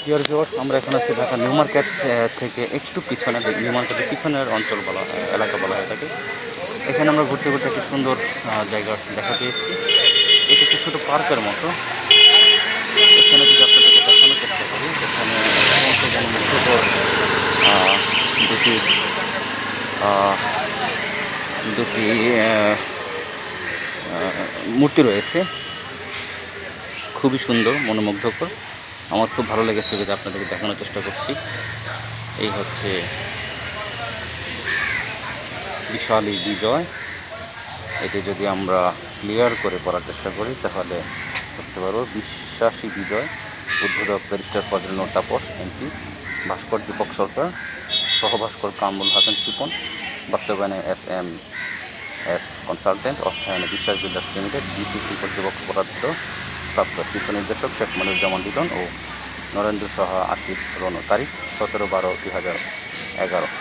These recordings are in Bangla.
ডিয়ার ভিউয়ার্স, আমরা এখন আছি ঢাকা নিউ মার্কেট থেকে একটু পিছনে, নিউ মার্কেটের পিছনের অঞ্চল বলা হয়, এলাকা বলা হয় এটাকে। এখানে আমরা ঘুরতে ঘুরতে একটি সুন্দর জায়গা দেখা পেয়েছি। এটা একটি ছোটো পার্কের মতো। এখানে যদি আপনাদেরকে দেখানোর চেষ্টা করি, এখানে অত্যন্ত মনোমুগ্ধকর দুটি দুটি মূর্তি রয়েছে, খুবই সুন্দর, মনোমুগ্ধকর। আমার খুব ভালো লেগেছে, যেটা আপনাদেরকে দেখানোর চেষ্টা করছি। এই হচ্ছে বিশালী বিজয়। এটি যদি আমরা ক্লিয়ার করে পড়ার চেষ্টা করি তাহলে বুঝতে পারবো, বিশ্বাসী বিজয়, উদ্বোধক ব্যারিস্টার ফজলুল তাপস এমপি, ভাস্কর দীপক সরকার, সহভাস্কর কামরুল হাসান শিপন, বাস্তবায়নে এস কনসালটেন্ট, অর্থায়নে বিশ্বাস বিল্ডার্স লিমিটেড, বিসিসি কর্তৃপক্ষ বরাদ্দ প্রাপ্ত শিল্প নির্দেশক শেখ মনিরুজ্জামান লিটন ও নরেন্দ্র সাহা আশিফ রণ। তারিখ 17/12/2011।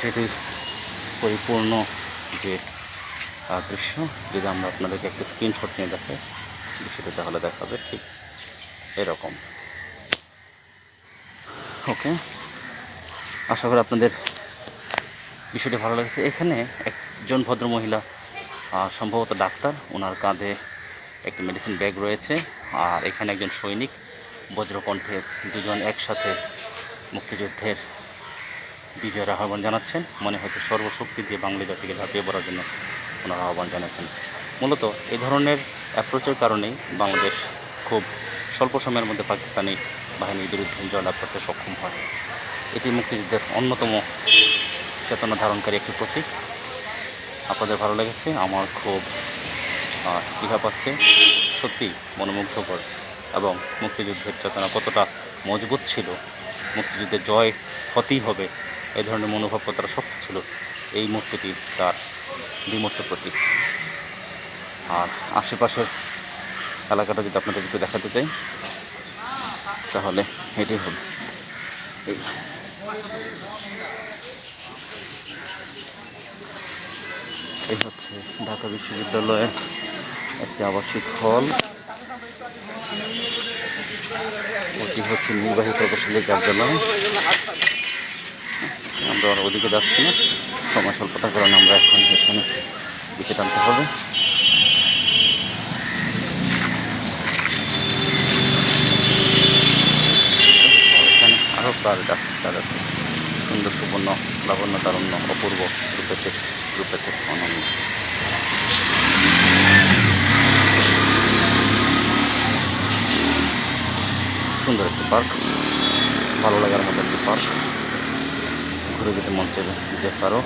এটির পরিপূর্ণ যে দৃশ্য, যদি আমরা আপনাদেরকে একটা স্ক্রিনশট নিয়ে দেখাই সেটা তাহলে দেখাবে ঠিক এরকম। ওকে, আশা করি আপনাদের বিষয়টি ভালো লাগছে। এখানে একজন ভদ্রমহিলা, সম্ভবত ডাক্তার, ওনার কাঁধে একটি মেডিসিন ব্যাগ রয়েছে। আর এখানে একজন সৈনিক বজ্রকণ্ঠে দুজন একসাথে মুক্তিযুদ্ধের বিজয়ের আহ্বান জানাচ্ছেন। মনে হচ্ছে সর্বশক্তি দিয়ে বাঙালি জাতিকে ঝাঁপিয়ে পড়ার জন্য ওনারা আহ্বান জানাচ্ছেন। মূলত এই ধরনের অ্যাপ্রোচের কারণেই বাংলাদেশ খুব স্বল্প সময়ের মধ্যে পাকিস্তানি বাহিনীর বিরুদ্ধে জয়লাভ করতে সক্ষম হয়। এটি মুক্তিযুদ্ধের অন্যতম চেতনা ধারণকারী একটি প্রতীক। আপনাদের ভালো লেগেছে, আমার খুব স্পৃহা পাচ্ছে, সত্যি মনোমুগ্ধকর। এবং মুক্তিযুদ্ধের চেতনা কতটা মজবুত ছিল, মুক্তিযুদ্ধের জয় হতেই হবে, এই ধরনের মনোভাব কতটা শক্ত ছিল, এই মূর্তিটি তার বিমূর্ত প্রতীক। আর আশেপাশের এলাকাটা যদি আপনাদের একটু দেখাতে চাই তাহলে এটি হবে। এই হচ্ছে ঢাকা বিশ্ববিদ্যালয়ের একটি আবাসিক হল। এটি হচ্ছে নির্বাহী প্রকৌশলীর কার্যালয়। আমরা ওদিকে যাচ্ছি না, সময় স্বল্পতার কারণে আমরা এখন এখানে দিকে টানতে হবে। এখানে আরও প্রায় যাচ্ছে, তাদের সুন্দর সুবর্ণ লাবণ্য তারণ্য অপূর্ব রূপেতে অনন্য। সুন্দর একটি পার্ক, ভালো লাগার মতো একটি পার্ক, ঘুরে যেতে মন চাইবে যে কারো।